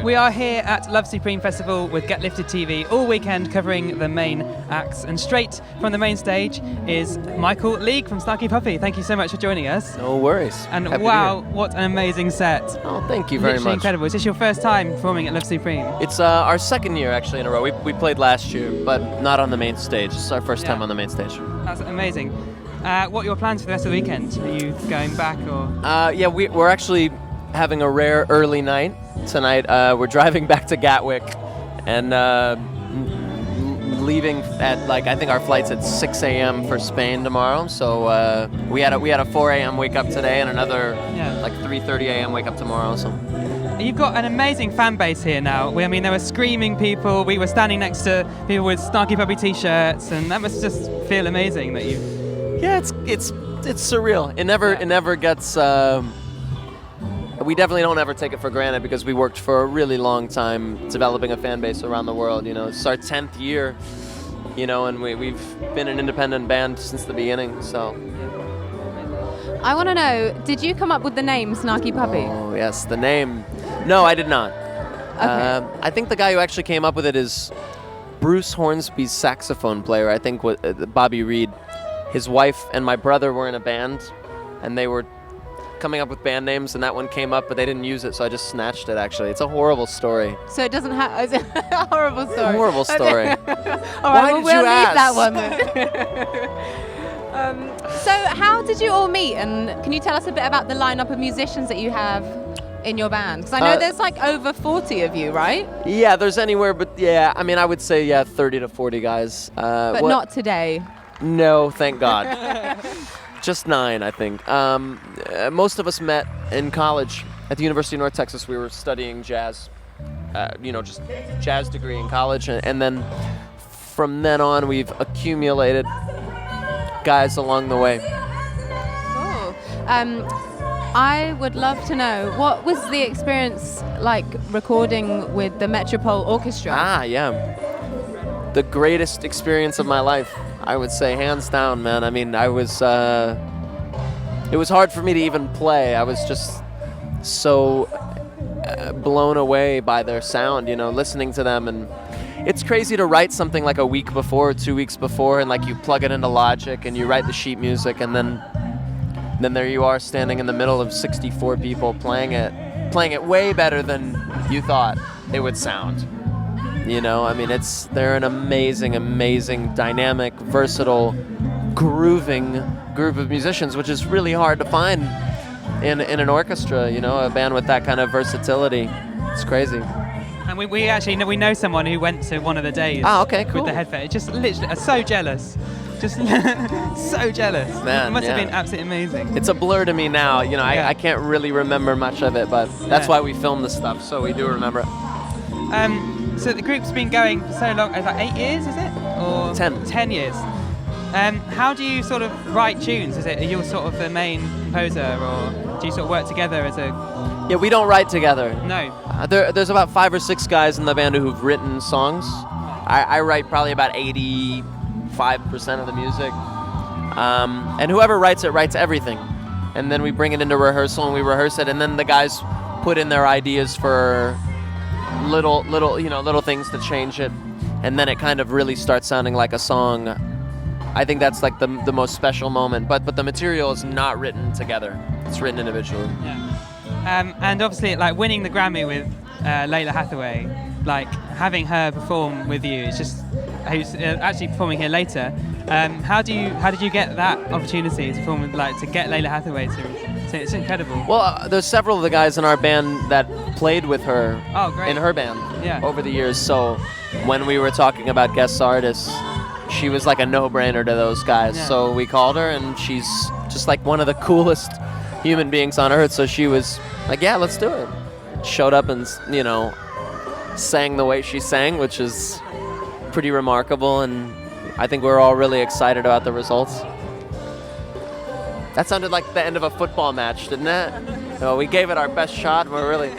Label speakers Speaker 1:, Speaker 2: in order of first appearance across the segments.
Speaker 1: We are here at Love Supreme Festival with Get Lifted TV all weekend covering the main acts. And straight from the main stage is Michael League from Snarky Puppy. Thank you so much for joining us.
Speaker 2: No worries.
Speaker 1: And wow, what an amazing set.
Speaker 2: Oh, thank you very
Speaker 1: Literally
Speaker 2: much.
Speaker 1: Incredible. Is this your first time performing at Love Supreme?
Speaker 2: It's our second year actually in a row. We played last year, but not on the main stage. This is our first time on the main stage.
Speaker 1: That's amazing. What are your plans for the rest of the weekend? Are you going back or?
Speaker 2: Yeah, we're actually having a rare early night tonight. We're driving back to Gatwick and leaving at I think our flight's at 6 a.m. for Spain tomorrow. So we had a 4 a.m. wake up today and another 3:30 a.m. wake up tomorrow. So
Speaker 1: you've got an amazing fan base here now. I mean, there were screaming people. We were standing next to people with Snarky Puppy t-shirts, and that must just feel amazing that you.
Speaker 2: Yeah, it's surreal. It never gets. We definitely don't ever take it for granted because we worked for a really long time developing a fan base around the world. You know, it's our 10th year. You know, and we've been an independent band since the beginning. So.
Speaker 3: I want to know, did you come up with the name Snarky Puppy?
Speaker 2: Oh yes, the name. No, I did not.
Speaker 3: Okay.
Speaker 2: I think the guy who actually came up with it is Bruce Hornsby's saxophone player. I think Bobby Reed. His wife and my brother were in a band, and they were coming up with band names, and that one came up, but they didn't use it, so I just snatched it, actually. It's a horrible story.
Speaker 3: So it doesn't have... It's a horrible story.
Speaker 2: Horrible story.
Speaker 3: All right,
Speaker 2: Why did
Speaker 3: we'll
Speaker 2: you
Speaker 3: leave
Speaker 2: ask?
Speaker 3: that one then. So how did you all meet, and can you tell us a bit about the lineup of musicians that you have in your band? Because I know there's over 40 of you, right?
Speaker 2: Yeah, there's anywhere, but yeah, I mean, I would say, 30 to 40 guys.
Speaker 3: But not today.
Speaker 2: No, thank God. Just 9, I think. Most of us met in college at the University of North Texas. We were studying jazz, just jazz degree in college. And then from then on, we've accumulated guys along the way.
Speaker 3: Cool. I would love to know, what was the experience like recording with the Metropole Orchestra?
Speaker 2: Yeah. The greatest experience of my life, I would say, hands down, man. I mean, it was hard for me to even play. I was just so blown away by their sound, listening to them. And it's crazy to write something like a week before, 2 weeks before, and you plug it into Logic and you write the sheet music, and then there you are standing in the middle of 64 people playing it way better than you thought it would sound. I mean, they're an amazing, dynamic, versatile, grooving group of musicians, which is really hard to find in an orchestra, a band with that kind of versatility. It's crazy.
Speaker 1: And we actually know someone who went to one of the days.
Speaker 2: Oh, okay, cool.
Speaker 1: With the headphones. Just literally, so jealous. Just so jealous.
Speaker 2: Man,
Speaker 1: it must have been absolutely amazing.
Speaker 2: It's a blur to me now. I can't really remember much of it, but that's why we film the stuff, so we do remember it.
Speaker 1: So the group's been going for so long, 8 years, is it? Or
Speaker 2: 10.
Speaker 1: 10 years. How do you sort of write tunes? Are you sort of the main composer, or do you sort of work together as a...
Speaker 2: Yeah, we don't write together.
Speaker 1: No.
Speaker 2: There's about 5 or 6 guys in the band who've written songs. I write probably about 85% of the music. And whoever writes it writes everything. And then we bring it into rehearsal and we rehearse it, and then the guys put in their ideas for little things to change it, and then it kind of really starts sounding like a song. I think that's the most special moment, but the material is not written together. It's written individually.
Speaker 1: Yeah. And obviously, winning the Grammy with Lalah Hathaway, having her perform with you, who's actually performing here later. How did you get that opportunity to perform with, to get Lalah Hathaway to? It's incredible.
Speaker 2: Well, there's several of the guys in our band that played with her in her band over the years. So when we were talking about guest artists, she was like a no-brainer to those guys. Yeah. So we called her, and she's just one of the coolest human beings on earth. So she was like, yeah, let's do it. Showed up and, sang the way she sang, which is pretty remarkable. And I think we're all really excited about the results. That sounded like the end of a football match, didn't it? No, we gave it our best shot. We're really...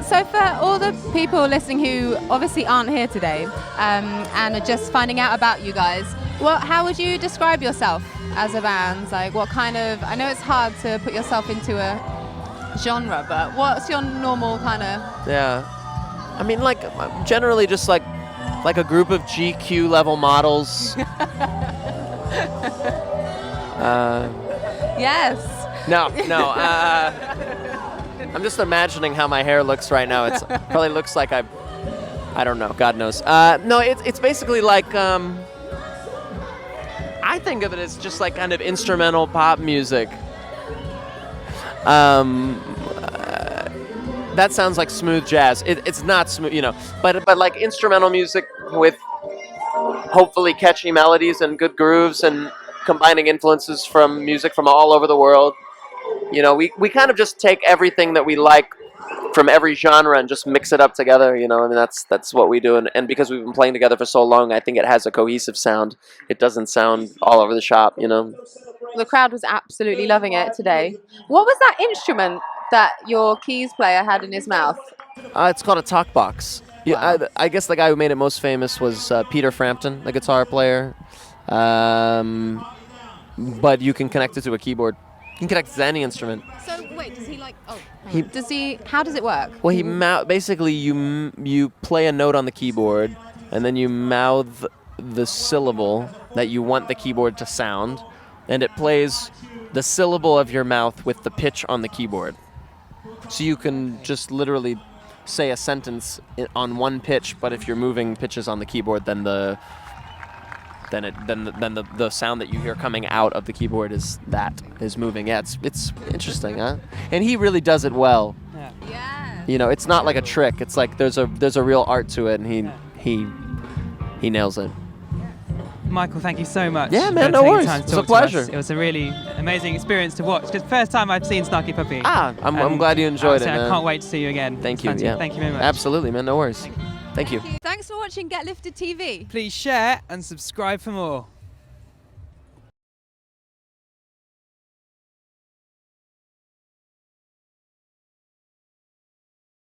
Speaker 3: So for all the people listening who obviously aren't here today and are just finding out about you guys, how would you describe yourself as a band? What kind of... I know it's hard to put yourself into genre, but what's your normal kind of?
Speaker 2: Yeah. I mean, like, generally just like a group of GQ level models.
Speaker 3: Yes.
Speaker 2: No. I'm just imagining how my hair looks right now. It's probably looks like I don't know. God knows. No, it's basically like I think of it as just like kind of instrumental pop music. That sounds like smooth jazz. It's not smooth, but like instrumental music with hopefully catchy melodies and good grooves and combining influences from music from all over the world. We kind of just take everything that we like from every genre and just mix it up together. I mean, that's what we do. And because we've been playing together for so long, I think it has a cohesive sound. It doesn't sound all over the shop.
Speaker 3: The crowd was absolutely loving it today. What was that instrument that your keys player had in his mouth?
Speaker 2: It's called a talk box. Yeah,
Speaker 3: Wow.
Speaker 2: I guess the guy who made it most famous was Peter Frampton, the guitar player. But you can connect it to a keyboard. You can connect it to any instrument.
Speaker 3: So wait, does he like? Oh, does he? How does it work?
Speaker 2: Well, basically you play a note on the keyboard, and then you mouth the syllable that you want the keyboard to sound, and it plays the syllable of your mouth with the pitch on the keyboard. So you can just literally say a sentence on one pitch, but if you're moving pitches on the keyboard, then the sound that you hear coming out of the keyboard is moving. Yeah, it's interesting, huh? And he really does it well.
Speaker 3: Yeah.
Speaker 2: It's not like a trick. It's like there's a real art to it, and he nails it.
Speaker 1: Michael, thank you so much.
Speaker 2: Yeah, man,
Speaker 1: for
Speaker 2: no
Speaker 1: taking
Speaker 2: worries.
Speaker 1: time to
Speaker 2: It was a
Speaker 1: talk to us.
Speaker 2: pleasure.
Speaker 1: It was a really amazing experience to watch. Because first time I've seen Snarky Puppy.
Speaker 2: I'm glad you enjoyed it,
Speaker 1: I
Speaker 2: man.
Speaker 1: can't wait to see you again.
Speaker 2: Thank you.
Speaker 1: Fantastic.
Speaker 2: Yeah.
Speaker 1: Thank you very much.
Speaker 2: Absolutely, man. No worries. Thank you.
Speaker 3: Thanks for watching Get Lifted TV.
Speaker 1: Please share and subscribe for more.